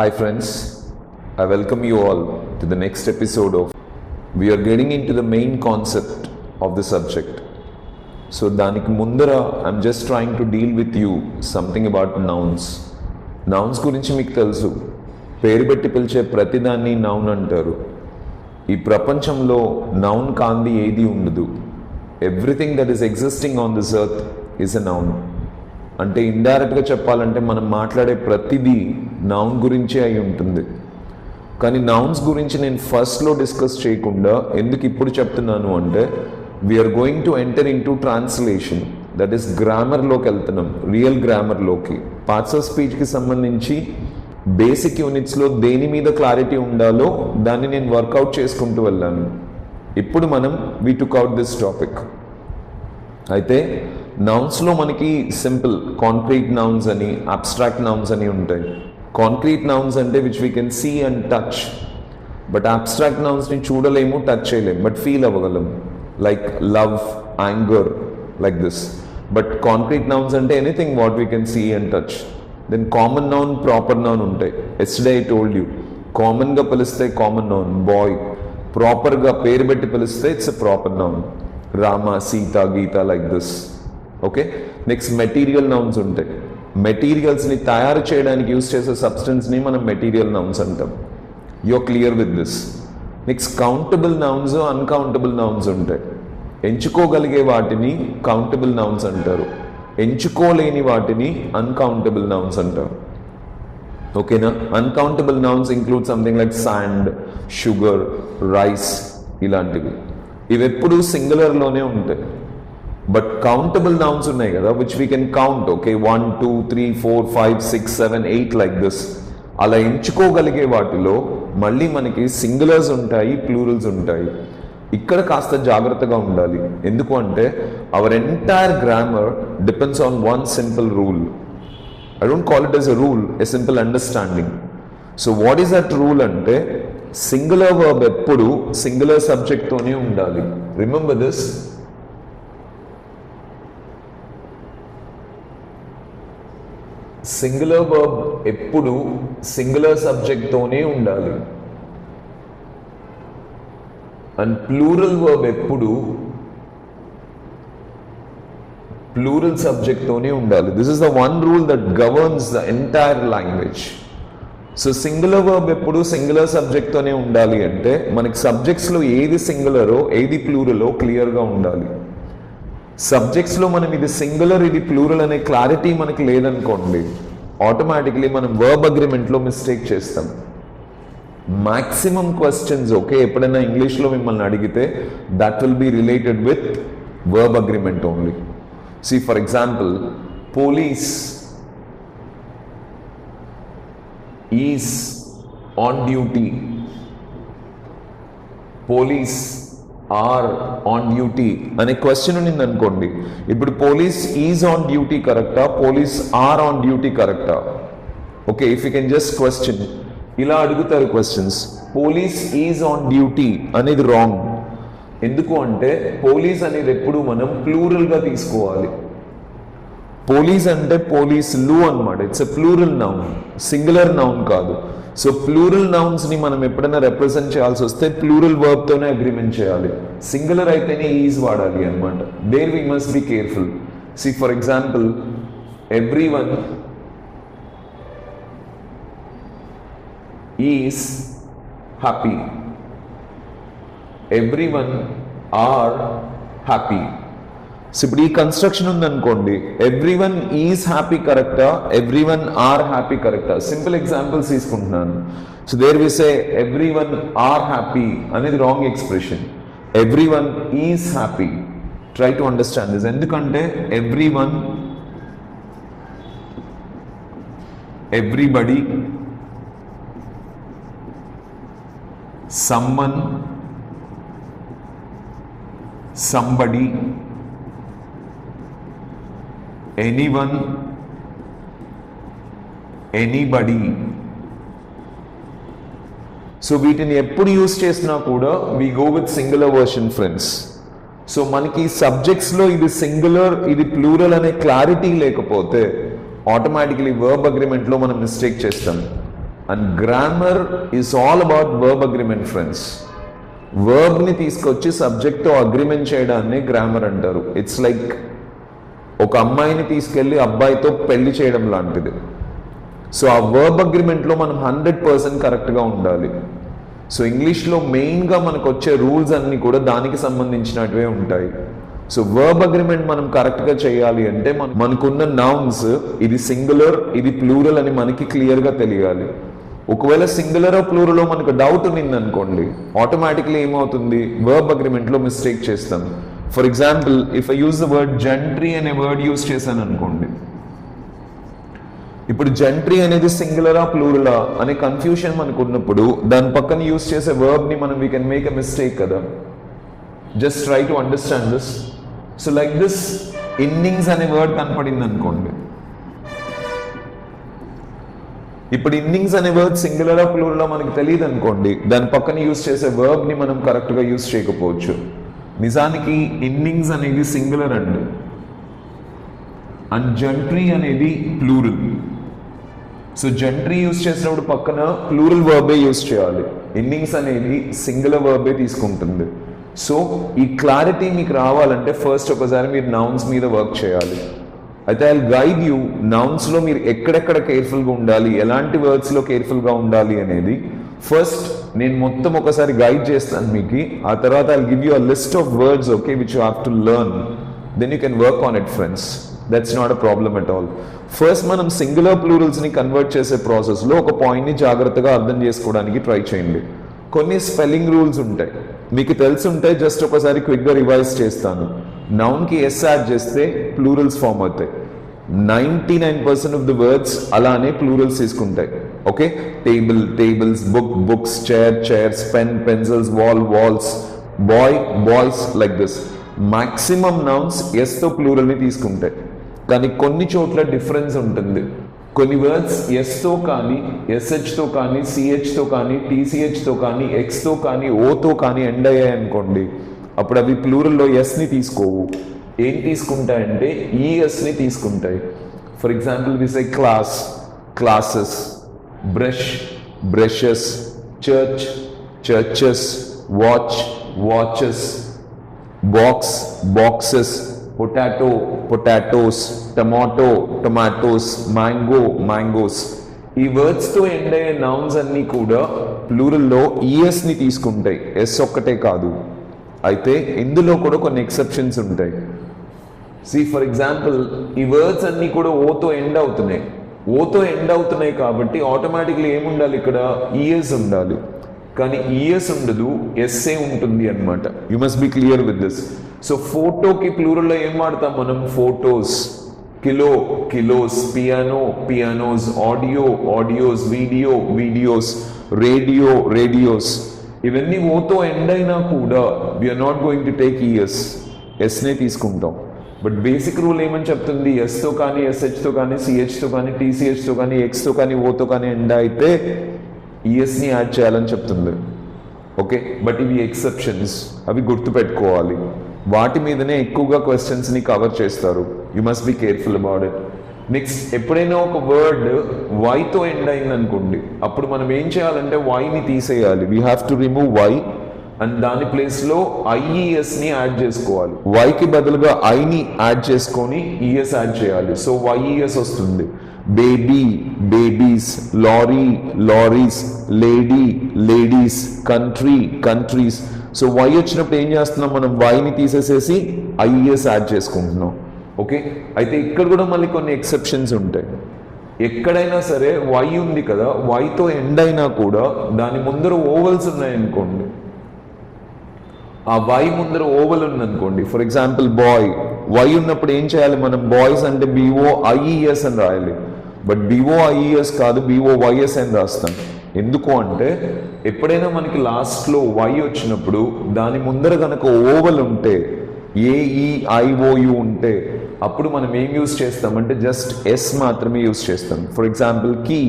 Hi friends, I welcome you all to the next episode of. We are getting into the main concept of the subject. So దానికి ముందర I'm just trying to deal with you something about nouns. Nouns గురించి మీకు తెలుసు, పేరు పెట్టి పిలిచే ప్రతిదాన్ని noun అంటారు. ఈ ప్రపంచంలో నౌన్ కాంది ఏది ఉండదు. Everything that is existing on this earth is a noun. అంటే ఇండైరెక్ట్గా చెప్పాలంటే మనం మాట్లాడే ప్రతిదీ నౌన్ గురించే అయి ఉంటుంది. కానీ నౌన్స్ గురించి నేను ఫస్ట్లో డిస్కస్ చేయకుండా ఎందుకు ఇప్పుడు చెప్తున్నాను అంటే, we are going to enter into translation, that is గ్రామర్లోకి వెళ్తున్నాం, రియల్ గ్రామర్లోకి. పార్ట్స్ ఆఫ్ స్పీచ్కి సంబంధించి బేసిక్ యూనిట్స్లో దేని మీద క్లారిటీ ఉండాలో దాన్ని నేను వర్కౌట్ చేసుకుంటూ వెళ్ళాను. ఇప్పుడు మనం we took out this topic. అయితే నౌన్స్లో మనకి సింపుల్ కాంక్రీట్ నౌన్స్ అని, అబ్స్ట్రాక్ట్ నౌన్స్ అని ఉంటాయి. కాంక్రీట్ నౌన్స్ అంటే which we can see and touch, but abstract నౌన్స్ని చూడలేము, టచ్ చేయలేము, బట్ ఫీల్ అవ్వగలం. Like love, anger, like this. But concrete nouns అంటే anything what we can see and touch. Then common noun, proper noun ఉంటాయి. Yesterday I told you, కామన్గా పిలిస్తే common noun boy, ప్రాపర్గా పేరు పెట్టి పిలిస్తే it's a proper noun. Rama, Sita, Gita, like this. Okay, next material nouns ఉంటాయి. మెటీరియల్స్ని తయారు చేయడానికి యూస్ చేసే సబ్స్టెన్స్ని మనం మెటీరియల్ నౌన్స్ అంటాం. You are clear with this. Next countable nouns, uncountable nouns ఉంటాయి. ఎంచుకోగలిగే వాటిని కౌంటబుల్ నౌన్స్ అంటారు, ఎంచుకోలేని వాటిని అన్కౌంటబుల్ నౌన్స్ అంటారు. ఓకేనా? Uncountable nouns include something like sand, sugar, rice, ఇలాంటివి. ఇవి ఎప్పుడు సింగులర్లోనే ఉంటాయి. బట్ కౌంటబుల్ నౌన్స్ ఉన్నాయి కదా, which we can count. Okay, 1 2 3 4 5 6 7 8 like this. అలా ఎంచుకోగలిగే వాటిలో మళ్ళీ మనకి సింగులర్స్ ఉంటాయి, ప్లూరల్స్ ఉంటాయి. ఇక్కడ కాస్త జాగ్రత్తగా ఉండాలి. ఎందుకు అంటే our entire grammar depends on one simple rule. I don't call it as a rule, a simple understanding. So what is that rule అంటే, సింగులర్ వర్బ్ ఎప్పుడు సింగులర్ సబ్జెక్ట్తోనే ఉండాలి. Remember this. సింగులర్ వర్బ్ ఎప్పుడు సింగులర్ సబ్జెక్ట్తోనే ఉండాలి. And plural verb ఎప్పుడు plural సబ్జెక్ట్తోనే ఉండాలి. This is the one rule that governs the entire language. So singular verb ఎప్పుడు సింగులర్ సబ్జెక్ట్తోనే ఉండాలి అంటే మనకి సబ్జెక్ట్స్లో ఏది సింగులరో ఏది ప్లూరలో క్లియర్గా ఉండాలి. సబ్జెక్ట్స్లో మనం ఇది సింగులర్ ఇది ప్లూరల్ అనే క్లారిటీ మనకి లేదనుకోండి, ఆటోమేటిక్లీ మనం వర్బ్ అగ్రిమెంట్లో మిస్టేక్ చేస్తాం. మ్యాక్సిమం క్వశ్చన్స్ ఓకే ఎప్పుడైనా ఇంగ్లీష్లో మిమ్మల్ని అడిగితే that will be related with verb agreement only. See for example, police is on duty, police are on duty అనే క్వశ్చన్ ఉన్నింది అనుకోండి. ఇప్పుడు పోలీస్ ఈజ్ ఆన్ డ్యూటీ కరెక్టా, పోలీస్ ఆర్ ఆన్ డ్యూటీ కరెక్టా? Okay, if you can just question, ఇలా అడుగుతారు questions. Police is on duty అనేది wrong. ఎందుకు అంటే పోలీస్ అనేది ఎప్పుడు మనం ప్లూరల్గా తీసుకోవాలి. పోలీస్ అంటే పోలీసులు అన్నమాట. It's a plural noun, singular noun కాదు. సో ప్లూరల్ నౌన్స్ని మనం ఎప్పుడైనా రిప్రజెంట్ చేయాల్సి వస్తే ప్లూరల్ వర్బ్తోనే అగ్రిమెంట్ చేయాలి. సింగులర్ అయితేనే ఈజ్ వాడాలి అనమాట. There we must be careful. See for example, everyone is happy, everyone are happy. So ఇప్పుడు ఈ కన్స్ట్రక్షన్ ఉందనుకోండి, ఎవ్రీవన్ ఈజ్ హ్యాపీ కరెక్టా, ఎవ్రీవన్ ఆర్ హ్యాపీ కరెక్టా? సింపుల్ ఎగ్జాంపుల్స్ తీసుకుంటున్నాను. So there we say everyone are happy అనేది wrong expression. Everyone is happy. Try to understand this. ఎందుకంటే everyone, everybody, someone, somebody, anyone, anybody. So వీటిని ఎప్పుడు use చేసినా కూడా we go with singular version friends. So మనకి సబ్జెక్ట్స్లో ఇది singular ఇది plural అనే క్లారిటీ లేకపోతే ఆటోమేటికలీ వర్బ్ అగ్రిమెంట్లో మనం మిస్టేక్ చేస్తాం. And grammar is all about verb agreement friends. వర్బ్ని తీసుకొచ్చి సబ్జెక్ట్తో అగ్రిమెంట్ చేయడాన్ని గ్రామర్ అంటారు. ఇట్స్ లైక్ ఒక అమ్మాయిని తీసుకెళ్ళి అబ్బాయితో పెళ్లి చేయడం లాంటిది. సో ఆ వర్బ్ అగ్రిమెంట్లో మనం 100% కరెక్ట్గా ఉండాలి. సో ఇంగ్లీష్లో మెయిన్గా మనకు వచ్చే రూల్స్ అన్నీ కూడా దానికి సంబంధించినవే ఉంటాయి. సో వర్బ్ అగ్రిమెంట్ మనం కరెక్ట్గా చేయాలి అంటే మనకున్న నౌన్స్ ఇది సింగులర్ ఇది ప్లూరల్ అని మనకి క్లియర్గా తెలియాలి. ఒకవేళ సింగులర్ ప్లూరల్ మనకు డౌట్ ఉంది అనుకోండి, ఆటోమేటిక్లీ ఏమవుతుంది, వర్బ్ అగ్రిమెంట్లో మిస్టేక్ చేస్తాం. For example if I use the word gentry అనే వర్డ్ యూజ్ చేశాను అనుకోండి, ఇప్పుడు జెంట్రీ అనేది సింగులరా ప్లూరలా అనే కన్ఫ్యూషన్ మనకు ఉన్నప్పుడు దాని పక్కన యూజ్ చేసే వర్బ్ని మనం we can make a mistake కదా. Just try to understand this. So like this innings అనే వర్డ్ కనపడింది అనుకోండి, ఇప్పుడు ఇన్నింగ్స్ అనే వర్డ్ సింగులరా ప్లూరలా మనకు తెలియదు అనుకోండి, దాని పక్కన యూజ్ చేసే వర్బ్ని మనం కరెక్ట్గా యూజ్ చేయకపోవచ్చు. నిజానికి ఇన్నింగ్స్ అనేది సింగులర్ అండి అండ్ జెంట్రీ అనేది ప్లూరల్. సో జెంట్రీ యూజ్ చేసినప్పుడు పక్కన ప్లూరల్ వర్బే యూజ్ చేయాలి. ఇన్నింగ్స్ అనేది సింగులర్ వర్బే తీసుకుంటుంది. సో ఈ క్లారిటీ మీకు రావాలంటే ఫస్ట్ ఒకసారి మీరు నౌన్స్ మీద వర్క్ చేయాలి. అయితే ఐ గైడ్ యూ నౌన్స్లో మీరు ఎక్కడెక్కడ కేర్ఫుల్గా ఉండాలి, ఎలాంటి వర్డ్స్లో కేర్ఫుల్గా ఉండాలి అనేది ఫస్ట్ నేను మొత్తం ఒకసారి గైడ్ చేస్తాను మీకు. ఆ తర్వాత I give you a list of words okay which you have to learn, then you can work on it friends. That's not a problem at all. First మనం సింగులర్ ప్లూరల్స్ని కన్వర్ట్ చేసే ప్రాసెస్లో ఒక పాయింట్ని జాగ్రత్తగా అర్థం చేసుకోవడానికి ట్రై చేయండి. కొన్ని స్పెల్లింగ్ రూల్స్ ఉంటాయి, మీకు తెలుసుంటాయి, జస్ట్ ఒకసారి క్విక్గా రివైజ్ చేస్తాను. నౌన్కి ఎస్ యాడ్ చేస్తే ప్లూరల్స్ ఫామ్ అవుతాయి. 99% ఆఫ్ ది వర్డ్స్ అలానే ప్లూరల్స్ తీసుకుంటాయి. Okay, table tables, book books, chair chairs, pen pencils, wall walls, boy boys, like this. Maximum nouns ఎస్తో ప్లూరల్ని తీసుకుంటాయి. కానీ కొన్ని చోట్ల డిఫరెన్స్ ఉంటుంది. కొన్ని వర్డ్స్ ఎస్తో కానీ ఎస్హెచ్తో కానీ సిహెచ్తో కానీ టీసీహెచ్తో కానీ ఎక్స్తో కానీ ఓతో కానీ ఎండ్ అయ్యాయి అనుకోండి, అప్పుడు అవి ప్లూరల్లో ఎస్ని తీసుకోవు. ఏం తీసుకుంటాయంటే ఈఎస్ని తీసుకుంటాయి. For example we say class, classes, brush, brushes, church, churches, watch, watches, box, boxes, potato, potatoes, tomato, tomatoes, mango, mangoes. ఈ వర్డ్స్తో ఎండ్ అయ్యే నౌన్స్ అన్నీ కూడా ప్లూరల్లో ఈఎస్ని తీసుకుంటాయి, ఎస్ ఒక్కటే కాదు. అయితే ఇందులో కూడా కొన్ని ఎక్సెప్షన్స్ ఉంటాయి. ఫర్ ఎగ్జాంపుల్ ఈ వర్డ్స్ అన్నీ కూడా ఓతో ఎండ్ అవుతున్నాయి. ఓతో ఎండ్ అవుతున్నాయి కాబట్టి ఆటోమేటిక్లీ ఏముండాలి, ఇక్కడ ఈఎస్ ఉండాలి. కానీ ఈఎస్ ఉండదు, ఎస్ఏ ఉంటుంది అనమాట. You must be clear with this. So ఫోటోకి ప్లూరల్లో ఏం వాడతాం మనం, photos, kilo, kilos, piano, pianos, audio, audios, video, videos, radio, radios. ఇవన్నీ ఓతో ఎండ్ అయినా కూడా we are not going to take E S, ఎస్నే తీసుకుంటాం. బట్ బేసిక్ రూల్ ఏమని చెప్తుంది, ఎస్తో కానీ ఎస్హెచ్తో కానీ సిహెచ్తో కానీ టీసీహెచ్తో కానీ ఎక్స్తో కానీ ఓతో కానీ ఎండ్ అయితే ఈఎస్ని యాడ్ చేయాలని చెప్తుంది. ఓకే, బట్ ఇవి ఎక్సెప్షన్స్, అవి గుర్తుపెట్టుకోవాలి. వాటి మీదనే ఎక్కువగా క్వశ్చన్స్ని కవర్ చేస్తారు. You must be careful about it. Next, ఎప్పుడైనా ఒక వర్డ్ వైతో ఎండ్ అయింది అనుకోండి, అప్పుడు మనం ఏం చేయాలంటే వైని తీసేయాలి. We have to remove Y and దాని ప్లేస్లో ఐఈఎస్ని యాడ్ చేసుకోవాలి. వైకి బదులుగా ఐని యాడ్ చేసుకొని ఈఎస్ యాడ్ చేయాలి. సో వైఈఎస్ వస్తుంది. Baby, babies, lorry, lorries, lady, ladies, country, countries. So Y వచ్చినప్పుడు ఏం చేస్తున్నాం మనం, వైని తీసేసేసి ఐఈఎస్ యాడ్ చేసుకుంటున్నాం. ఓకే, అయితే ఇక్కడ కూడా మళ్ళీ కొన్ని ఎక్సెప్షన్స్ ఉంటాయి. ఎక్కడైనా సరే వై ఉంది కదా, వైతో ఎండ్ అయినా కూడా దాని ముందర ఓవల్స్ ఉన్నాయనుకోండి, ఆ వై ముందర ఓవల్ ఉందనుకోండి. ఫర్ ఎగ్జాంపుల్ బాయ్, వై ఉన్నప్పుడు ఏం చేయాలి మనం, బాయ్స్ అంటే BOIES అని రాయాలి. బట్ BOIES కాదు, BOYS అని రాస్తాం. ఎందుకు అంటే ఎప్పుడైనా మనకి లాస్ట్లో వై వచ్చినప్పుడు దాని ముందర కనుక ఓవల్ ఉంటే, AEIOU ఉంటే, అప్పుడు మనం ఏం యూజ్ చేస్తామంటే జస్ట్ ఎస్ మాత్రమే యూజ్ చేస్తాం. For example key,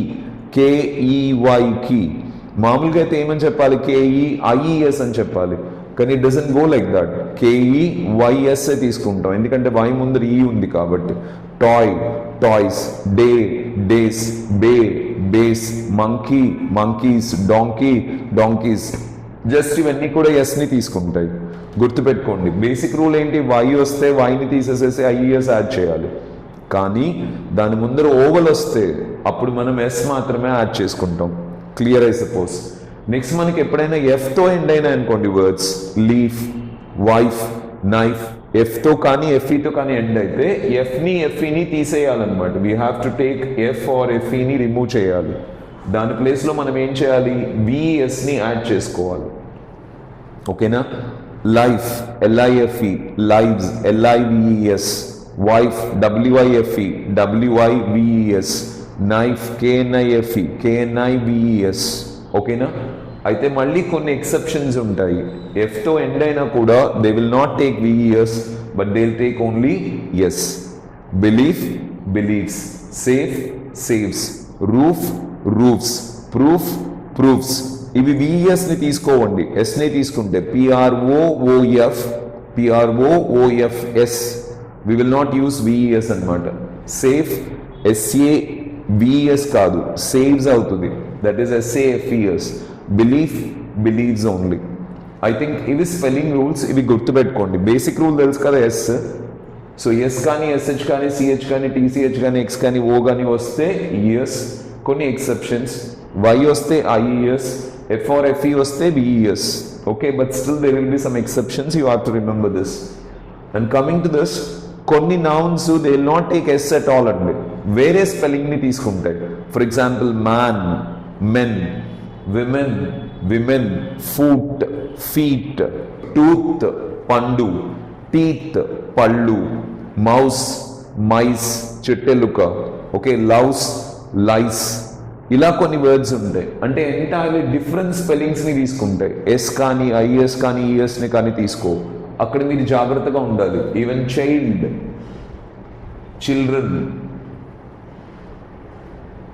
KEY key. మామూలుగా అయితే ఏమని చెప్పాలి, KEIES అని చెప్పాలి. కానీ it doesn't go like that. KEYS తీసుకుంటాం, ఎందుకంటే వై ముందర ఈ ఉంది కాబట్టి. Toy, toys, day, days, bay, bays, monkey, monkeys, donkey, donkeys. Just ఇవన్నీ కూడా ఎస్ని తీసుకుంటాయి. గుర్తుపెట్టుకోండి, బేసిక్ రూల్ ఏంటి? వై వస్తే వైని తీసేసేసి ఐఈఎస్ యాడ్ చేయాలి. కానీ దాని ముందర ఓవల్ వస్తే అప్పుడు మనం ఎస్ మాత్రమే యాడ్ చేసుకుంటాం. Clear I suppose. నెక్స్ట్ మనకి ఎప్పుడైనా ఎఫ్తో ఎండ్ అయినా అనుకోండి వర్డ్స్, లీఫ్, వైఫ్, నైఫ్, ఎఫ్తో కానీ ఎఫ్ఈతో కానీ ఎండ్ అయితే ఎఫ్ని ఎఫ్ఈని తీసేయాలన్నమాట. We have to take F or ఎఫ్ఈని రిమూవ్ చేయాలి. దాని ప్లేస్లో మనం ఏం చేయాలి? విఎస్ని యాడ్ చేసుకోవాలి. ఓకేనా? Life, L I F E, lives, L I V E S, wife, W I F E, W I V E S, knife, K N I F E, K N I V E S. ఓకేనా? అయితే మళ్ళీ కొన్ని ఎక్సెప్షన్స్ ఉంటాయి. ఎఫ్తో ఎండ్ అయినా కూడా they will not take V E S, but they will take only S. Belief, believes, safe, saves, roof, roofs, proof, proofs. ఇవి విఈఎస్ని తీసుకోవండి, ఎస్ని తీసుకుంటే P R O O F, P R O O F S. We will not use V E S అనమాట. సేఫ్, ఎస్ఏ, విఈఎస్ కాదు, సేవ్స్ అవుతుంది. That is S A F E S. Belief, believes only. I think ఇవి spelling rules, ఇవి గుర్తుపెట్టుకోండి. బేసిక్ రూల్ తెలుసు కదా ఎస్. సో ఎస్ కానీ ఎస్హెచ్ కానీ సిహెచ్ కానీ టీసీహెచ్ కానీ ఎక్స్ కానీ ఓ కానీ వస్తే ఈఎస్. కొన్ని ఎక్సెప్షన్స్, వై వస్తే ఐఈఎస్, ఎఫ్ ఆర్ ఎఫ్ఈ వస్తే V E S. Okay, but still there will be some exceptions. You have to remember this. And coming to this, కొన్ని nouns they will not take S at all అండి, వేరే స్పెల్లింగ్ని తీసుకుంటాయి. For example man, men, women, women, foot, feet, tooth, పండు, teeth, పళ్ళు, mouse, mice, చిట్టెలుక. Okay, louse, lice. ఇలా కొన్ని వర్డ్స్ ఉంటాయి. అంటే ఎంటైర్లీ డిఫరెంట్ స్పెల్లింగ్స్ని తీసుకుంటాయి. ఎస్ కానీ ఐఎస్ కానీ ఈఎస్ని కానీ తీసుకో. అక్కడ మీరు జాగ్రత్తగా ఉండాలి. ఈవెన్ చైల్డ్, చిల్డ్రన్,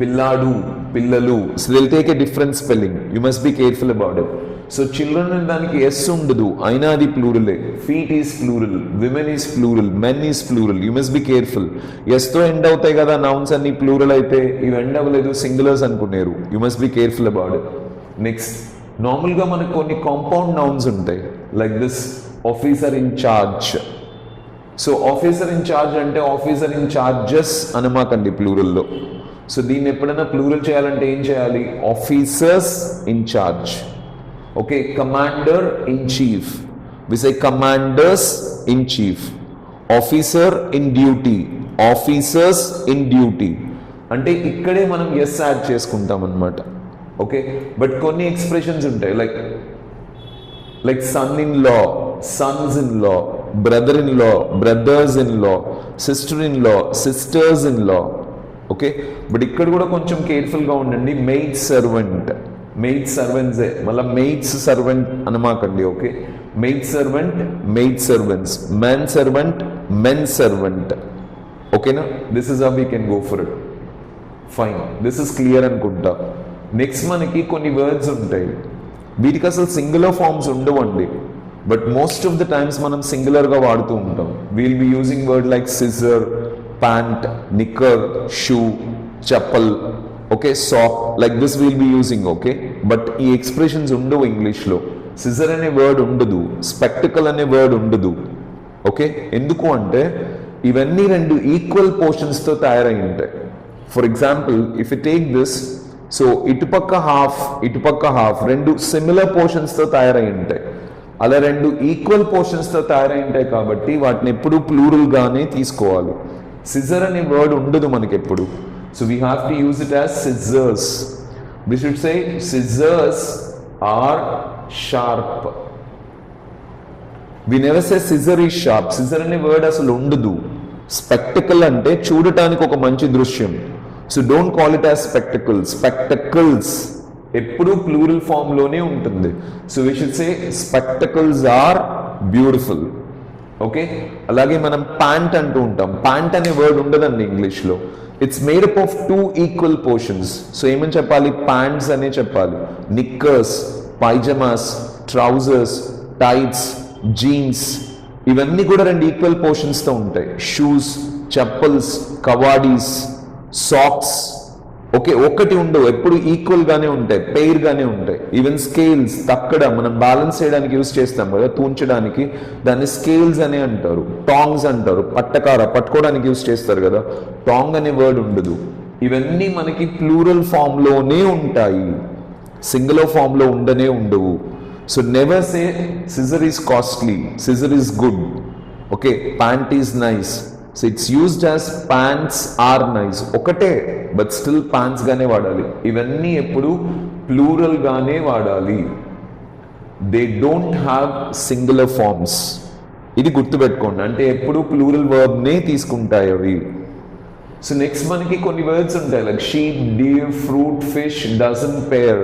పిల్లాడు, పిల్లలు. So they will take a different spelling. You must be careful about it. So children అనే దానికి ఎస్ ఉండదు, అయినా అది ప్లూరలే. Feet is plural, women is plural, men is plural. You must be careful. ఎస్తో end అవుతాయి కదా నౌన్స్ అన్ని ప్లూరల్ అయితే, ఇవి ఎండ్ అవ్వలేదు, సింగులర్స్ అనుకున్నారు. You must be careful about it. Next, నార్మల్గా మనకు కొన్ని కాంపౌండ్ నౌన్స్ ఉంటాయి. Like this, officer in charge. So officer in charge అంటే ఆఫీసర్ ఇన్ చార్జెస్ అనమాకండి ప్లూరల్లో. సో దీన్ని ఎప్పుడైనా ప్లూరల్ చేయాలంటే ఏం చేయాలి? Officers in charge. Okay, commander in chief, we say commanders in chief. Officer in duty, officers in duty. అంటే ఇక్కడే మనం ఎస్ యాడ్ చేసుకుంటాం అనమాట. ఓకే, బట్ కొన్ని ఎక్స్ప్రెషన్స్ ఉంటాయి. Like sun in law, sons in law, brother in law, brothers in law, sister in law, sisters in law. Okay, but ఇక్కడ కూడా కొంచెం కేర్ఫుల్గా ఉండండి. మెయిడ్ సర్వెంట్, మెయిడ్ సర్వెంట్సే, మళ్ళీ మెయిడ్స్ సర్వెంట్ అనమాకండి. Okay, maid servant, maid servants, man servant, men servant. ఓకేనా? This is how we can go for it. Fine, this is clear అనుకుంటా. నెక్స్ట్ మనకి కొన్ని వర్డ్స్ ఉంటాయి, వీటికి అసలు సింగులర్ ఫార్మ్స్ ఉండవండి, but most of the times మనం సింగులర్గా వాడుతూ ఉంటాం. We'll be using word like scissor, pant, knicker, shoe, chappal. Okay, sock, like this will be using. Okay, but ఈ ఎక్స్ప్రెషన్స్ ఉండవు ఇంగ్లీష్లో. సిజర్ అనే వర్డ్ ఉండదు, స్పెక్టికల్ అనే వర్డ్ ఉండదు. ఓకే, ఎందుకు అంటే ఇవన్నీ రెండు ఈక్వల్ పోర్షన్స్తో తయారై ఉంటాయి. For example, if you take this, so ఇటుపక్క హాఫ్, ఇటుపక్క హాఫ్, రెండు సిమిలర్ పోర్షన్స్తో తయారై ఉంటాయి. అలా రెండు ఈక్వల్ పోర్షన్స్తో తయారై ఉంటాయి కాబట్టి వాటిని ఎప్పుడు ప్లూరల్గానే తీసుకోవాలి. సిజర్ అనే వర్డ్ ఉండదు మనకి ఎప్పుడు. So we have to use it as scissors. We should say scissors are sharp. We never say scissor is sharp. Scissor అనే వర్డ్ అసలు ఉండదు. స్పెక్టికల్ అంటే చూడటానికి ఒక మంచి దృశ్యం. So don't call it as spectacle. Spectacles ఎప్పుడు ప్లూరల్ ఫామ్ లోనే ఉంటుంది. So we should say spectacles are beautiful. Okay, అలాగే మనం ప్యాంట్ అంటూ ఉంటాం. ప్యాంట్ అనే వర్డ్ ఉండదండి ఇంగ్లీష్లో. It's made up of two equal portions. సో ఏమని చెప్పాలి? ప్యాంట్స్ అనే చెప్పాలి. Knickers, pyjamas, trousers, tights, jeans, ఇవన్నీ కూడా రెండు ఈక్వల్ పోర్షన్స్తో ఉంటాయి. షూస్, చెప్పల్స్, కవాడీస్, సాక్స్. ఓకే, ఒకటి ఉండవు, ఎప్పుడు ఈక్వల్ గానే ఉంటాయి, పెయిర్ గానే ఉంటాయి. ఈవెన్ స్కేల్స్, తక్కడ మనం బ్యాలెన్స్ చేయడానికి యూజ్ చేస్తాం కదా, తూంచడానికి, దాన్ని స్కేల్స్ అనే అంటారు. టాంగ్స్ అంటారు, పట్టుకోవడానికి యూజ్ చేస్తారు కదా, టాంగ్ అనే వర్డ్ ఉండదు. ఇవన్నీ మనకి ప్లూరల్ ఫామ్ లోనే ఉంటాయి, సింగులర్ ఫామ్ లో ఉండవు. So never say scissor is costly, scissor is good. Okay, pant is nice. So it's used as pants are nice. ఒకటే, బట్ స్టిల్ pants గానే వాడాలి. ఇవన్నీ ఎప్పుడు ప్లూరల్ గానే వాడాలి. They don't have singular forms. ఇది గుర్తుపెట్టుకోండి, అంటే ఎప్పుడు ప్లూరల్ వర్బ్ నే తీసుకుంటాయి అవి. సో నెక్స్ట్ మనకి కొన్ని వర్డ్స్ ఉంటాయి, like sheep, deer, fruit, fish, dozen, pair.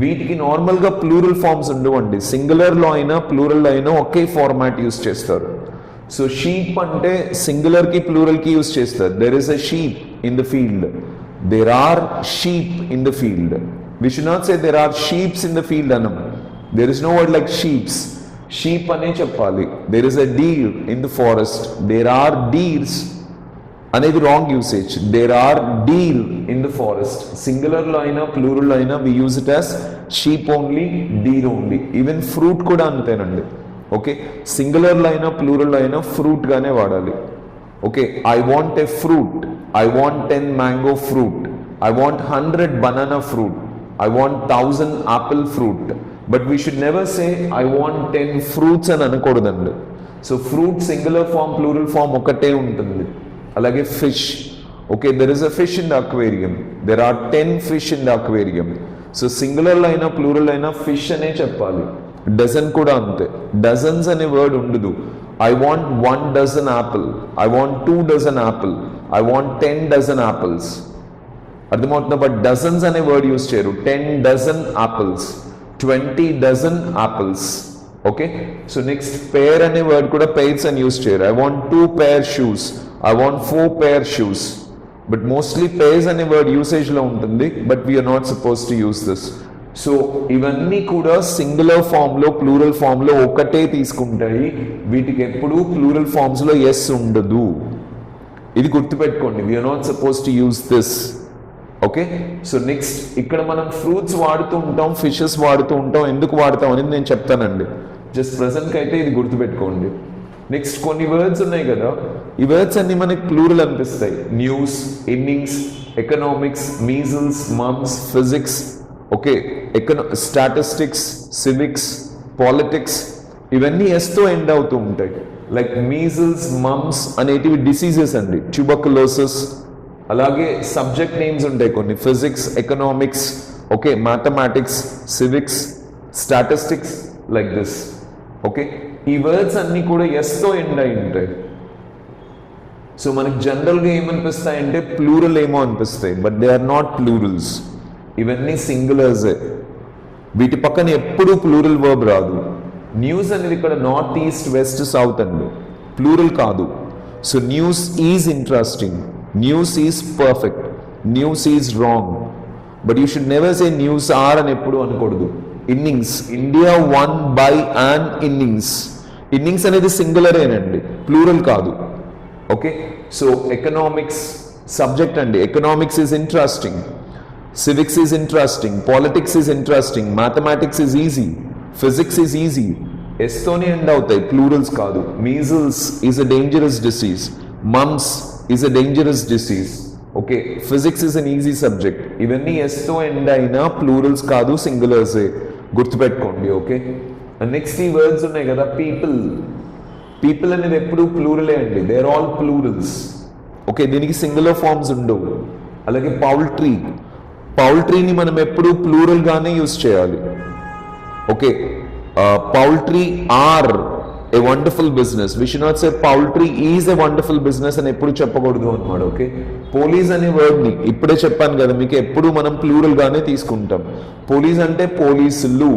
వీటికి నార్మల్గా ప్లూరల్ ఫార్మ్స్ ఉండవండి. సింగులర్లో అయినా ప్లూరల్లో అయినా ఒకే ఫార్మాట్ యూస్ చేస్తారు. సో షీప్ అంటే సింగులర్కి ప్లూరల్కి యూస్ చేస్తారు. There is a sheep in the field, there are sheep in the field. We should not say there are sheeps in the field అనం. There is no word like sheeps, sheep అనే చెప్పాలి. There is a deer in the forest, there are deers అనేది wrong usage. There are deer in the forest. సింగులర్లో అయినా ప్లూరల్లో అయినా we use it as sheep only, deer only. Even fruit కూడా అంతేనండి. Okay, సింగులర్లో అయినా ప్లూరల్లో అయినా ఫ్రూట్ గానే వాడాలి. Okay, I want a fruit, I want 10 mango fruit, I want 100 banana fruit, I want 1000 apple fruit. But we should never say I want 10 fruits అని అనకూడదండి. So fruit singular form, plural form ఒకటే ఉంటుంది. అలాగే fish. Okay, there is a fish in the aquarium, there are 10 fish in the aquarium. So సింగులర్లో అయినా plural అయినా fish అనే చెప్పాలి. డజన్ కూడా అంతే, డజన్స్ అనే వర్డ్ ఉండదు. I want 1 dozen apple, I want 2 dozen apple, I want 10 dozen apples. అర్థమవుతుందా? బట్ డజన్స్ అనే వర్డ్ యూస్ చేయరు. 10 dozen apples, 20 dozen apples. Okay, so next pair అనే వర్డ్ కూడా పెయిర్స్ అని యూస్ చేయరు. I want 2 pair shoes, I want 4 pair shoes. But mostly pairs అనే word యూసేజ్లో ఉంటుంది, but we are not suppose to use this. So ఇవన్నీ కూడా singular ఫామ్లో, ప్లూరల్ ఫామ్లో ఒకటే తీసుకుంటాయి. వీటికి ఎప్పుడు ప్లూరల్ ఫామ్స్లో ఎస్ ఉండదు. ఇది గుర్తుపెట్టుకోండి, we are not suppose to use this. Okay, so next ఇక్కడ మనం ఫ్రూట్స్ వాడుతూ ఉంటాం, ఫిషెస్ వాడుతూ ఉంటాం. ఎందుకు వాడతాం అనేది నేను చెప్తానండి. జస్ట్ ప్రెసెంట్కి అయితే ఇది గుర్తుపెట్టుకోండి. నెక్స్ట్ కొన్ని వర్డ్స్ ఉన్నాయి కదా, ఈ వర్డ్స్ అన్ని మనకి ప్లూరల్ అనిపిస్తాయి. News, innings, economics, measles, mumps, physics. Okay, statistics, civics, politics, ఇవన్నీ ఎస్తో ఎండ్ అవుతూ ఉంటాయి. లైక్ మీజల్స్, మమ్స్ అనేటివి డిసీజెస్ అండి, ట్యూబర్కులోసిస్. అలాగే సబ్జెక్ట్ నేమ్స్ ఉంటాయి కొన్ని, physics, economics, okay, mathematics, civics, statistics, like this. Okay, ఈ వర్డ్స్ అన్ని కూడా ఎస్తో ఎండ్ అయి ఉంటాయి. సో మనకి జనరల్గా ఏమనిపిస్తాయంటే ప్లూరల్ ఏమో అనిపిస్తాయి, but they are not plurals. ఇవన్నీ సింగులర్సే. వీటి పక్కన ఎప్పుడూ ప్లూరల్ వర్బ్ రాదు. న్యూస్ అనేది ఇక్కడ నార్త్, ఈస్ట్, వెస్ట్, సౌత్ అండి, ప్లూరల్ కాదు. So news is interesting, news is perfect, news is wrong. But you should never say news are అని ఎప్పుడు అనకూడదు. Innings, India won by an innings. Innings అనేది సింగులరేనండి, ప్లూరల్ కాదు. ఓకే, సో ఎకనామిక్స్ సబ్జెక్ట్ అండి, economics is interesting, civics is interesting, politics is interesting, mathematics is easy, physics is easy. ఎస్తోనే end అవుతాయి, plurals కాదు. Measles is a dangerous disease, mumps is a dangerous disease. Okay, physics is an easy subject. ఇవన్నీ ఎస్తో end అయినా plurals కాదు, సింగులర్సే. గుర్తుపెట్టుకోండి. Okay, next ఈ words ఉన్నాయి కదా, పీపుల్. పీపుల్ అనేది ఎప్పుడు ప్లూరలే అండి, they are all plurals. Okay, దీనికి సింగులర్ ఫార్మ్స్ ఉండవు. అలాగే పౌల్ట్రీ, పౌల్ట్రీని మనం ఎప్పుడు ప్లూరల్ గానే యూజ్ చేయాలి. Okay, poultry are a wonderful business. We should not say poultry is a wonderful business అని ఎప్పుడు చెప్పకూడదు అన్నమాట. ఓకే, పోలీస్ అనే వర్డ్ ని ఇప్పుడే చెప్పాను కదా మీకు, ఎప్పుడు మనం ప్లూరల్ గానే తీసుకుంటాం. పోలీస్ అంటే పోలీసులు.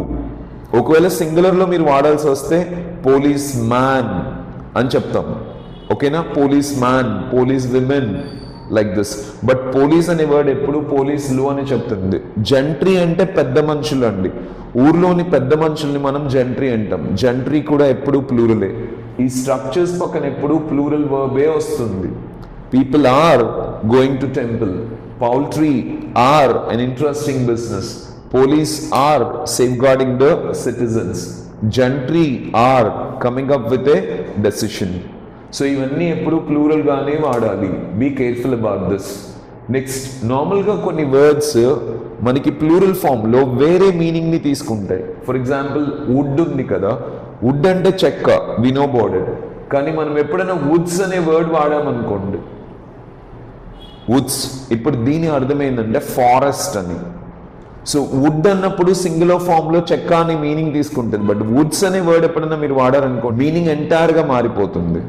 ఒకవేళ సింగులర్ లో మీరు వాడాల్సి వస్తే పోలీస్ మ్యాన్ అని చెప్తాం. ఓకేనా, police man, police women, like this. But police అనే వర్డ్ ఎప్పుడు పోలీసులు అని చెప్తుంది. జంట్రీ అంటే పెద్ద మనుషులు అండి, ఊర్లోని పెద్ద మనుషుల్ని మనం జంట్రీ అంటాం. జంట్రీ కూడా ఎప్పుడు ప్లూరలే. ఈ స్ట్రక్చర్స్ పక్కన ఎప్పుడు ప్లూరల్ వర్బే వస్తుంది. People are going to temple. Poultry are an interesting business. Police are safeguarding the citizens. Gentry are coming up with a decision. So ఇవన్నీ ఎప్పుడు ప్లూరల్ గానే వాడాలి. Be careful about this. Next, నార్మల్గా కొన్ని words మనకి plural ఫామ్లో వేరే మీనింగ్ని తీసుకుంటాయి. ఫర్ ఎగ్జాంపుల్ వుడ్ ఉంది కదా, వుడ్ అంటే చెక్క, వి నో అబౌట్ ఇట్. కానీ మనం ఎప్పుడైనా వుడ్స్ అనే వర్డ్ వాడామనుకోండి, వుడ్స్, ఇప్పుడు దీని అర్థం ఏంటంటే ఫారెస్ట్ అని. సో వుడ్ అన్నప్పుడు సింగులర్ ఫామ్లో చెక్క అనే మీనింగ్ తీసుకుంటుంది. బట్ వుడ్స్ అనే వర్డ్ ఎప్పుడైనా మీరు వాడారనుకో, మీనింగ్ ఎంటైర్గా మారిపోతుంది.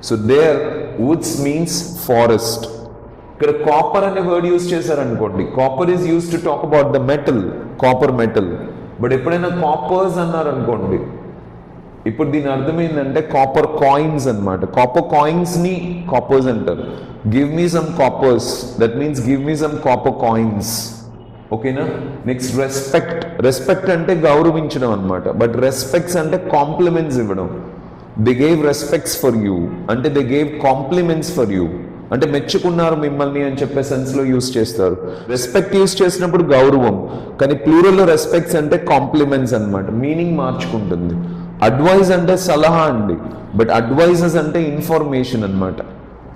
So there woods means forest. ఇక్కడ కాపర్ అనే వర్డ్ యూజ్ చేశారనుకోండి, copper is used to talk about the metal, copper metal. But ఎప్పుడైనా కాపర్స్ అన్నారనుకోండి, ఇప్పుడు దీని అర్థం ఏంటంటే కాపర్ కాయిన్స్ అనమాట. కాపర్ కాయిన్స్ ని కాపర్స్ అంటారు. Give me some coppers, that means give me some copper coins. ఓకేనా? Next, respect. రెస్పెక్ట్ అంటే గౌరవించడం అనమాట. బట్ రెస్పెక్ట్స్ అంటే కాంప్లిమెంట్స్ ఇవ్వడం. They gave respects for you అంటే they gave compliments for you అంటే మెచ్చుకున్నారు మిమ్మల్ని అని చెప్పే సెన్స్లో యూజ్ చేస్తారు. రెస్పెక్ట్ యూజ్ చేసినప్పుడు గౌరవం, కానీ ప్లూరల్లో రెస్పెక్ట్స్ అంటే కాంప్లిమెంట్స్ అనమాట. మీనింగ్ మార్చుకుంటుంది. అడ్వైజ్ అంటే సలహా అండి, బట్ అడ్వైజెస్ అంటే ఇన్ఫర్మేషన్ అనమాట.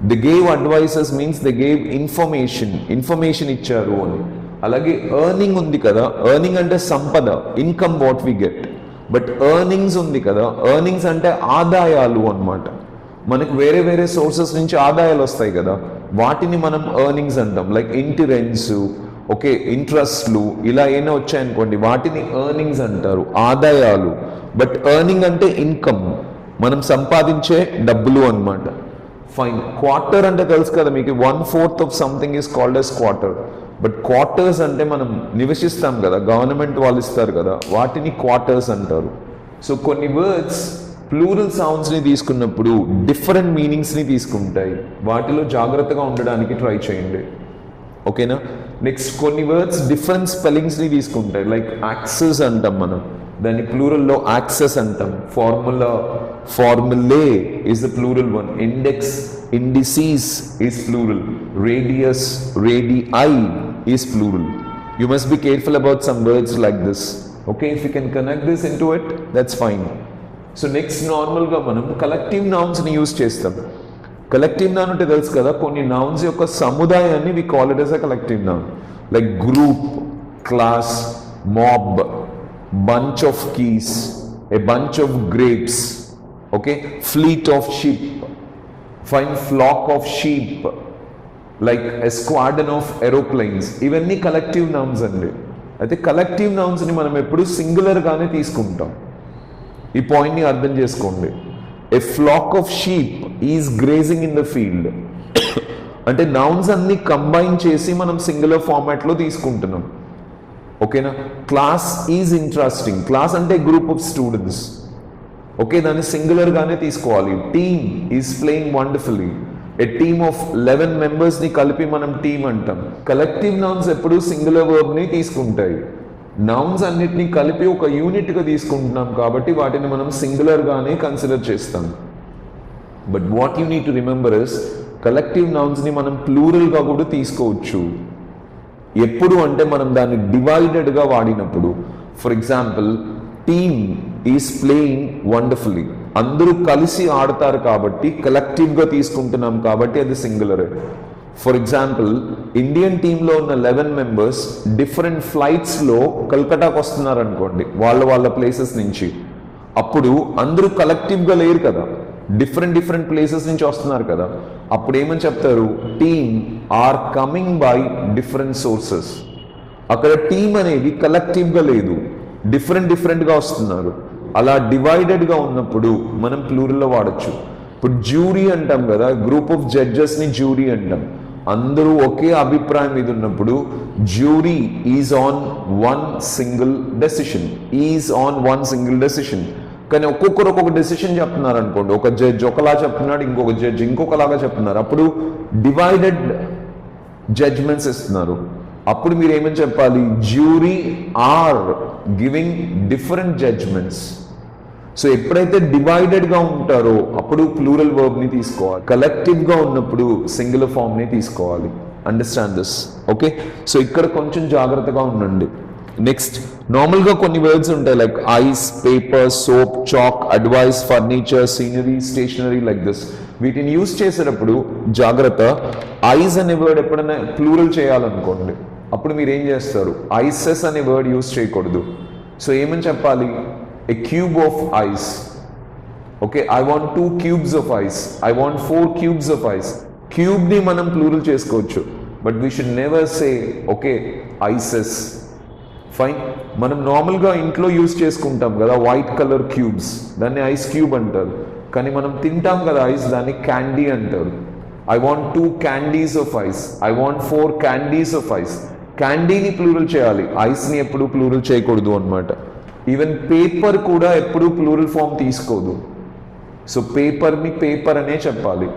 They gave advices means they gave information, information ఇచ్చారు అని. అలాగే ఎర్నింగ్ ఉంది కదా, ఎర్నింగ్ అంటే సంపద, income what we get. But earnings ఉంది కదా, ఎర్నింగ్స్ అంటే ఆదాయాలు అన్నమాట. మనకు వేరే వేరే సోర్సెస్ నుంచి ఆదాయాలు వస్తాయి కదా, వాటిని మనం ఎర్నింగ్స్ అంటాం. లైక్ ఇంటి రెంట్స్, ఓకే, ఇంట్రెస్ట్లు, ఇలా ఏమైనా వచ్చాయనుకోండి, వాటిని ఎర్నింగ్స్ అంటారు, ఆదాయాలు. బట్ ఎర్నింగ్ అంటే ఇన్కమ్, మనం సంపాదించే డబ్బులు అన్నమాట. ఫైన్. క్వార్టర్ అంటే తెలుసు కదా మీకు, 1/4 of something is called as quarter. But quarters అంటే మనం నివసిస్తాం కదా, గవర్నమెంట్ వాళ్ళు ఇస్తారు కదా, వాటిని క్వార్టర్స్ అంటారు. సో కొన్ని వర్డ్స్ ప్లూరల్ సౌండ్స్ని తీసుకున్నప్పుడు డిఫరెంట్ మీనింగ్స్ని తీసుకుంటాయి. వాటిలో జాగ్రత్తగా ఉండడానికి ట్రై చేయండి. ఓకేనా? నెక్స్ట్, కొన్ని వర్డ్స్ డిఫరెంట్ స్పెల్లింగ్స్ని తీసుకుంటాయి. లైక్ యాక్సెస్ అంటాం మనం, దాన్ని ప్లూరల్లో యాక్సెస్ అంటాం. Formula, formulae is the plural one. Index, indices is plural. Radius, radii is plural. You must be careful about some words like this. Okay, if you can connect this into it, that's fine. So next, నార్మల్గా మనం collective నౌన్స్ని use చేస్తాం. Collective noun అంటే తెలుసు కదా, కొన్ని nouns యొక్క సముదాయాన్ని we call it as a collective noun. Like group, class, mob, bunch of keys, a bunch of grapes, okay, fleet of sheep, fine, flock of sheep, like a squadron of aeroplanes. ఇవన్నీ collective nouns అండి. అయితే collective నౌన్స్ని మనం ఎప్పుడు సింగులర్గానే తీసుకుంటాం. ఈ పాయింట్ని అర్థం చేసుకోండి. A flock of sheep is grazing in the field అంటే నౌన్స్ అన్ని కంబైన్ చేసి మనం సింగులర్ ఫార్మాట్లో తీసుకుంటున్నాం. ఓకేనా? Class is interesting. క్లాస్ అంటే గ్రూప్ ఆఫ్ స్టూడెంట్స్. ఓకే, దాన్ని సింగులర్గానే తీసుకోవాలి. Team is playing wonderfully. A team of 11 మెంబర్స్ని కలిపి మనం టీమ్ అంటాం. కలెక్టివ్ నౌన్స్ ఎప్పుడు సింగులర్ వర్బ్ని తీసుకుంటాయి. నౌన్స్ అన్నిటినీ కలిపి ఒక యూనిట్గా తీసుకుంటున్నాం కాబట్టి వాటిని మనం సింగులర్గానే కన్సిడర్ చేస్తాం. But what you need to remember is, collective నౌన్స్ని మనం ప్లూరల్గా కూడా తీసుకోవచ్చు. ఎప్పుడు అంటే మనం దాన్ని డివైడెడ్గా వాడినప్పుడు. For example, team is playing wonderfully. అందరూ కలిసి ఆడతారు కాబట్టి కలెక్టివ్గా తీసుకుంటున్నాం కాబట్టి అది సింగులరే. ఫర్ ఎగ్జాంపుల్, ఇండియన్ టీంలో ఉన్న 11 మెంబర్స్ డిఫరెంట్ ఫ్లైట్స్లో కల్కటాకు వస్తున్నారు అనుకోండి, వాళ్ళ ప్లేసెస్ నుంచి. అప్పుడు అందరూ కలెక్టివ్గా లేరు కదా, డిఫరెంట్ ప్లేసెస్ నుంచి వస్తున్నారు కదా. అప్పుడు ఏమని చెప్తారు? Team are coming by different sources. అక్కడ టీమ్ అనేది కలెక్టివ్గా లేదు, డిఫరెంట్గా వస్తున్నారు. అలా డివైడెడ్గా ఉన్నప్పుడు మనం ప్లూరల్లో వాడచ్చు. ఇప్పుడు జ్యూరీ అంటాం కదా, గ్రూప్ ఆఫ్ జడ్జెస్ని జ్యూరీ అంటాం. అందరూ ఒకే అభిప్రాయం మీద ఉన్నప్పుడు jury is on one single decision. కానీ ఒక్కొక్కరు ఒక్కొక్క డెసిషన్ చెప్తున్నారు అనుకోండి. ఒక జడ్జ్ ఒకలా చెప్తున్నాడు, ఇంకొక జడ్జ్ ఇంకొకలాగా చెప్తున్నారు. అప్పుడు డివైడెడ్ జడ్జ్మెంట్స్ ఇస్తున్నారు. అప్పుడు మీరు ఏమని చెప్పాలి? Jury are giving different judgements. So ఎప్పుడైతే డివైడెడ్గా ఉంటారో అప్పుడు ప్లూరల్ వర్బ్ని తీసుకోవాలి, కలెక్టివ్గా ఉన్నప్పుడు సింగులర్ ఫామ్ని తీసుకోవాలి. Understand this, okay? సో ఇక్కడ కొంచెం జాగ్రత్తగా ఉండండి. నెక్స్ట్, నార్మల్గా కొన్ని వర్డ్స్ ఉంటాయి like ice, paper, soap, chalk, advice, furniture, scenery, stationery, like this. వీటిని యూజ్ చేసేటప్పుడు జాగ్రత్త, ఐస్ అనే వర్డ్ ఎప్పుడైనా ప్లూరల్ చేయాలనుకోండి అప్పుడు మీరు ఏం చేస్తారు, ఐసెస్ అనే వర్డ్ యూజ్ చేయకూడదు. సో ఏమని చెప్పాలి, a cube of ice. Okay, I want 2 cubes of ice. I want 4 cubes of ice. Cube ni manam plural chesukochu, but we should never say okay ices. Fine. Manam normal ga intlo use cheskuntam kada white color cubes, danni ice cube antaru. Kani manam tintam kada ice, danni candy antaru. I want 2 candies of ice. I want 4 candies of ice. Candy ni plural cheyali, ice ni eppudu plural cheyakodu annamata. Even paper కూడా ఎప్పుడు plural form తీసుకోదు. So పేపర్ని paper అనే చెప్పాలి.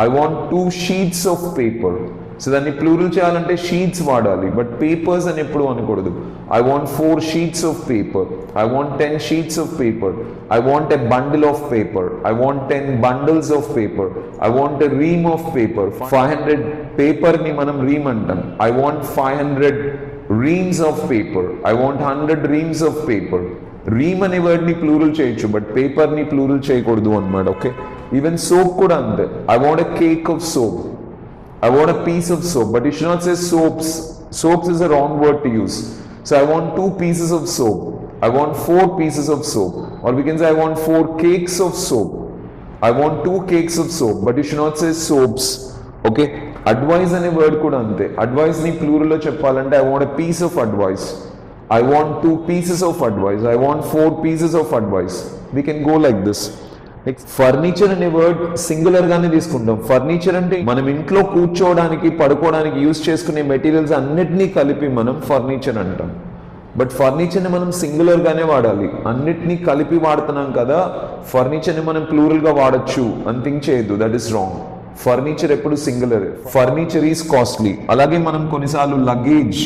I want 2 sheets of paper. So దాన్ని plural చేయాలంటే sheets వాడాలి, but papers అని ఎప్పుడు అనకూడదు. I want 4 sheets of paper. I want 10 sheets of paper. I want a bundle of paper. I want 10 bundles of paper. I want a ream of paper. 500 పేపర్ని మనం ream అంటాం. I want 500 reams of paper. I want 100 reams of paper. Ream అనే word ని plural చేయొచ్చు, but paper ని plural చేయకూడదు అన్నమాట. Okay, even soap కూడా అంతే. I want a cake of soap. I want a piece of soap, but you should not say soaps. Soaps is a wrong word to use. So I want 2 pieces of soap. I want 4 pieces of soap. Or we can say I want 4 cakes of soap. I want 2 cakes of soap, but you should not say soaps. Okay, advice అనే word కూడా అంతే. Advice ని plural లో చెప్పాలంటే I want a piece of advice. I want 2 pieces of advice. I want 4 pieces of advice. We can go like this. Next, furniture అనే word singular గానే తీసుకుంటాం. Furniture అంటే మనం ఇంట్లో కూర్చోవడానికి, పడుకోవడానికి యూజ్ చేసుకునే మెటీరియల్స్ అన్నిటినీ కలిపి మనం ఫర్నిచర్ అంటాం. బట్ ఫర్నిచర్ని మనం సింగులర్ గానే వాడాలి. అన్నిటినీ కలిపి వాడుతున్నాం కదా, ఫర్నిచర్ని మనం ప్లూరల్ గా వాడచ్చు అని థింక్ చేయొద్దు. That is wrong. ఫర్నిచర్ ఎప్పుడు సింగులర్. Furniture is costly. అలాగే మనం కొన్నిసార్లు లగేజ్,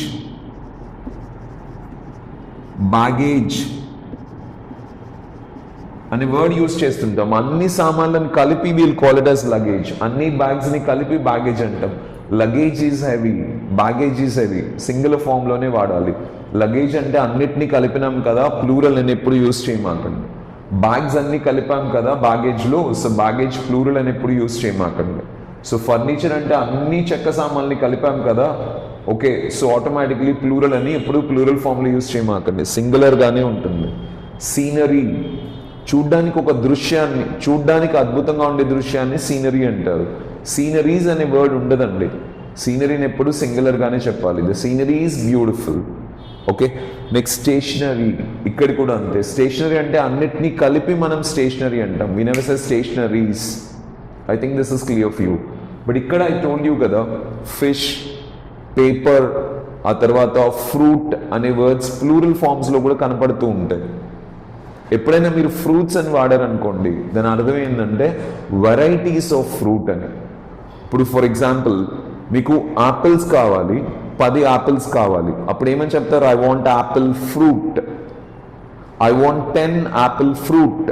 బ్యాగేజ్ అనే వర్డ్ యూజ్ చేస్తుంటాం. అన్ని సామాన్లను కలిపి we'll call it as luggage. అన్ని బ్యాగ్స్ ని కలిపి బ్యాగేజ్ అంటాం. Luggage is heavy, baggage is heavy. Singular form లోనే వాడాలి. లగేజ్ అంటే అన్నిటినీ కలిపినాం కదా, ప్లూరల్ అని ఎప్పుడు యూజ్ చేయమాకండి. బ్యాగ్స్ అన్ని కలిపాం కదా బ్యాగేజ్లో, సో బ్యాగేజ్ ప్లూరల్ అని ఎప్పుడు యూజ్ చేయమాకండి. సో ఫర్నిచర్ అంటే అన్ని చెక్క సామాన్ని కలిపాం కదా, ఓకే, సో ఆటోమేటిక్లీ ప్లూరల్ అని ఎప్పుడు ప్లూరల్ ఫామ్లో యూజ్ చేయమాకండి, సింగులర్గానే ఉంటుంది. సీనరీ, చూడ్డానికి ఒక దృశ్యాన్ని, చూడ్డానికి అద్భుతంగా ఉండే దృశ్యాన్ని సీనరీ అంటారు. సీనరీస్ అనే వర్డ్ ఉండదండి. సీనరీని ఎప్పుడు సింగులర్గానే చెప్పాలి. The scenery is beautiful. Okay, next stationery. ఇక్కడ కూడా అంతే. స్టేషనరీ అంటే అన్నిటినీ కలిపి మనం స్టేషనరీ అంటాం. We never say stationeries. I think this is clear for you. But ఇక్కడ ఐ టోల్డ్ యూ కదా, ఫిష్, పేపర్, ఆ తర్వాత ఫ్రూట్ అనే వర్డ్స్ ప్లూరల్ ఫామ్స్లో కూడా కనపడుతూ ఉంటాయి. ఎప్పుడైనా మీరు ఫ్రూట్స్ అని వాడారనుకోండి, దాని అర్థం ఏంటంటే వెరైటీస్ ఆఫ్ ఫ్రూట్ అని. ఇప్పుడు ఫర్ ఎగ్జాంపుల్ మీకు ఆపిల్స్ కావాలి, 10 యాపిల్స్ కావాలి, అప్పుడు ఏమని చెప్తారు, I want Apple fruit. I want 10 Apple fruit.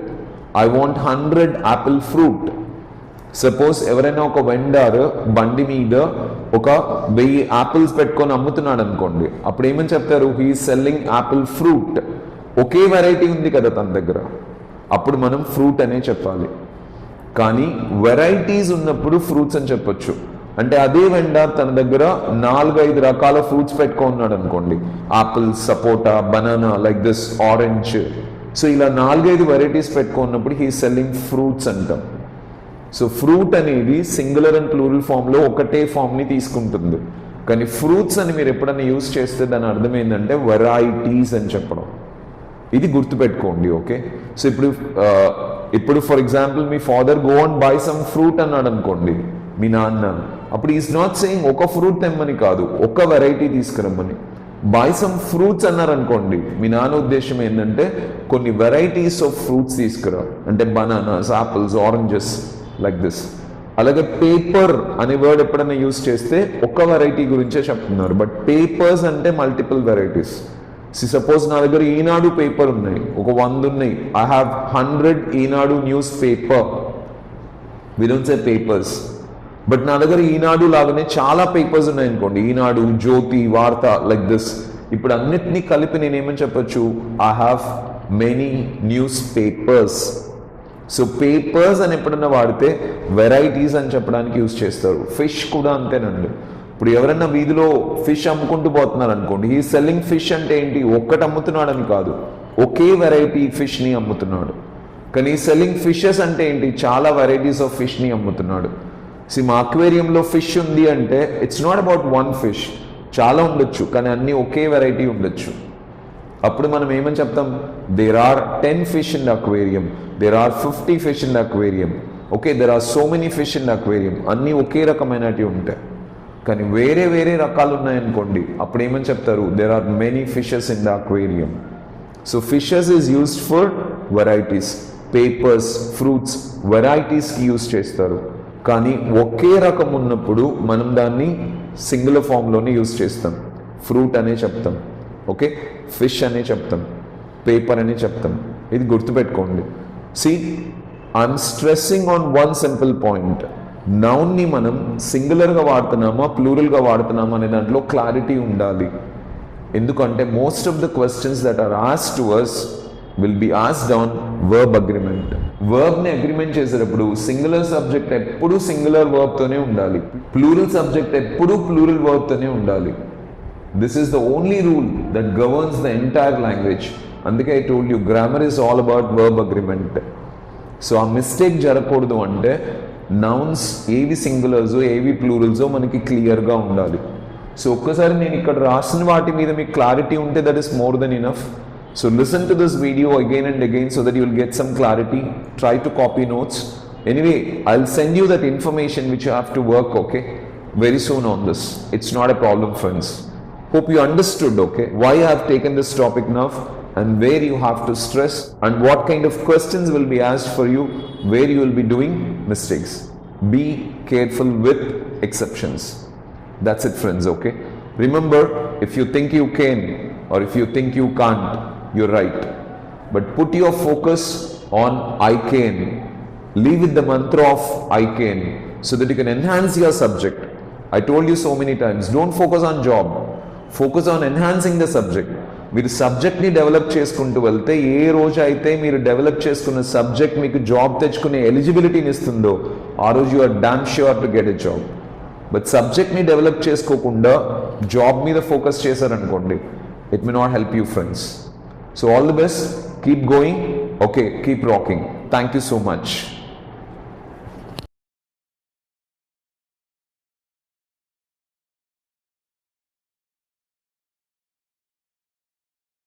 I want 100 Apple fruit. Suppose ఎవరైనా ఒక వెండర్ బండి మీద ఒక 1000 యాపిల్స్ పెట్టుకొని అమ్ముతున్నాడు అనుకోండి, అప్పుడు ఏమని చెప్తారు, he is selling Apple fruit. Okay variety ఉంది కదా తన దగ్గర, అప్పుడు మనం ఫ్రూట్ అనే చెప్పాలి. కానీ వెరైటీస్ ఉన్నప్పుడు ఫ్రూట్స్ అని చెప్పొచ్చు. అంటే అదే వెండర్ తన దగ్గర 4-5 రకాల ఫ్రూట్స్ పెట్టుకున్నాడు అనుకోండి, apple, sapota, banana, like this, orange. So ఇలా 4-5 వెరైటీస్ పెట్టుకున్నప్పుడు హీ సెల్లింగ్ ఫ్రూట్స్ అంటాం. సో ఫ్రూట్ అనేది సింగులర్ అండ్ ప్లూరల్ ఫామ్లో ఒకటే ఫామ్ని తీసుకుంటుంది. కానీ ఫ్రూట్స్ అని మీరు ఎప్పుడైనా యూజ్ చేస్తే దాని అర్థం ఏంటంటే వెరైటీస్ అని చెప్పడం. ఇది గుర్తుపెట్టుకోండి. ఓకే, సో ఇప్పుడు for example me father go and by some fruit అన్నాడు అనుకోండి మీ నాన్న, అప్పుడు ఈజ్ నాట్ సేయింగ్ ఒక ఫ్రూట్ తెమ్మని కాదు, ఒక వెరైటీ తీసుకురమ్మని. బై సమ్ ఫ్రూట్స్ అన్నారనుకోండి, మీ నాన్న ఉద్దేశం ఏంటంటే కొన్ని వెరైటీస్ ఆఫ్ ఫ్రూట్స్ తీసుకురా, అంటే bananas, apples, oranges, like this. అలాగే పేపర్ అనే వర్డ్ ఎప్పుడైనా యూజ్ చేస్తే ఒక వెరైటీ గురించే చెప్తున్నారు, బట్ పేపర్స్ అంటే మల్టిపుల్ వెరైటీస్. సపోజ్ నా దగ్గర ఈనాడు పేపర్ ఉన్నాయి, ఒక 100 ఉన్నాయి. I have 100 Eenadu newspaper. We don't say papers, but నా దగ్గర ఈనాడు లాగానే చాలా పేపర్స్ ఉన్నాయి అనుకోండి, ఈనాడు, జ్యోతి, వార్త, లైక్ దిస్. ఇప్పుడు అన్నిటినీ కలిపి నేనేమని చెప్పచ్చు, I have many news papers. So papers అని ఎప్పుడన్నా వాడితే వెరైటీస్ అని చెప్పడానికి యూజ్ చేస్తారు. ఫిష్ కూడా అంతేనండి. ఇప్పుడు ఎవరైనా వీధిలో ఫిష్ అమ్ముకుంటూ పోతున్నారు అనుకోండి, ఈ సెల్లింగ్ ఫిష్ అంటే ఏంటి, ఒక్కటి అమ్ముతున్నాడు అని కాదు, ఒకే వెరైటీ ఫిష్ని అమ్ముతున్నాడు. కానీ సెల్లింగ్ ఫిషెస్ అంటే ఏంటి, చాలా వెరైటీస్ ఆఫ్ ఫిష్ని అమ్ముతున్నాడు. మా అక్వేరియంలో ఫిష్ ఉంది అంటే it's not about one fish, చాలా ఉండొచ్చు, కానీ అన్నీ ఒకే వెరైటీ ఉండొచ్చు. అప్పుడు మనం ఏమని చెప్తాం, there are 10 fish in the aquarium, there are 50 fish in the aquarium. Okay, there are so many fish in the aquarium. అన్నీ ఒకే రకమైనవి ఉంటాయి. కానీ వేరే వేరే రకాలు ఉన్నాయనుకోండి, అప్పుడు ఏమని చెప్తారు, there are many fishes in the aquarium. So fishes is used for varieties. Papers, fruits వెరైటీస్కి యూజ్ చేస్తారు. కానీ ఒకే రకం ఉన్నప్పుడు మనం దాన్ని సింగులర్ ఫామ్లోనే యూజ్ చేస్తాం. ఫ్రూట్ అనే చెప్తాం, ఓకే, ఫిష్ అనే చెప్తాం, పేపర్ అనే చెప్తాం. ఇది గుర్తుపెట్టుకోండి. I'm stressing on one simple point. నౌన్ని మనం సింగులర్గా వాడుతున్నామా ప్లూరల్గా వాడుతున్నామా అనే దాంట్లో క్లారిటీ ఉండాలి. ఎందుకంటే most of the questions that are asked to us will be asked on verb agreement. వర్బ్ని అగ్రిమెంట్ చేసేటప్పుడు సింగులర్ సబ్జెక్ట్ ఎప్పుడు సింగులర్ వర్బ్తోనే ఉండాలి, ప్లూరల్ సబ్జెక్ట్ ఎప్పుడు ప్లూరల్ వర్బ్తోనే ఉండాలి. This is the only rule that governs the entire language. అందుకే I told you, grammar is all about verb agreement. So ఆ మిస్టేక్ జరగకూడదు అంటే నౌన్స్ ఏవి సింగులర్సో ఏవి ప్లూరల్సో మనకి క్లియర్గా ఉండాలి. సో ఒక్కసారి నేను ఇక్కడ రాసిన వాటి మీద మీకు క్లారిటీ ఉంటే that is more than enough. So listen to this video again and again so that you will get some clarity. Try to copy notes. Anyway, I'll send you that information which you have to work, okay, very soon on this. It's not a problem, friends. Hope you understood, okay, why I have taken this topic now and where you have to stress and what kind of questions will be asked for you, where you will be doing mistakes. Be careful with exceptions. That's it, friends, okay. Remember, if you think you can or if you think you can't, you're right. But put your focus on I can. Leave with the mantra of I can so that you can enhance your subject. I told you so many times, don't focus on job. Focus on enhancing the subject. మీరు సబ్జెక్ట్ని develop చేసుకుంటూ వెళ్తే ఏ రోజు అయితే మీరు develop చేసుకున్న subject మీకు job తెచ్చుకునే ఎలిజిబిలిటీని ఇస్తుందో ఆ రోజు you are damn sure to get a job. But సబ్జెక్ట్ని డెవలప్ చేసుకోకుండా జాబ్ మీద ఫోకస్ చేశారనుకోండి, it may not help you, friends. So all the best, keep going, okay, keep rocking. Thank you so much.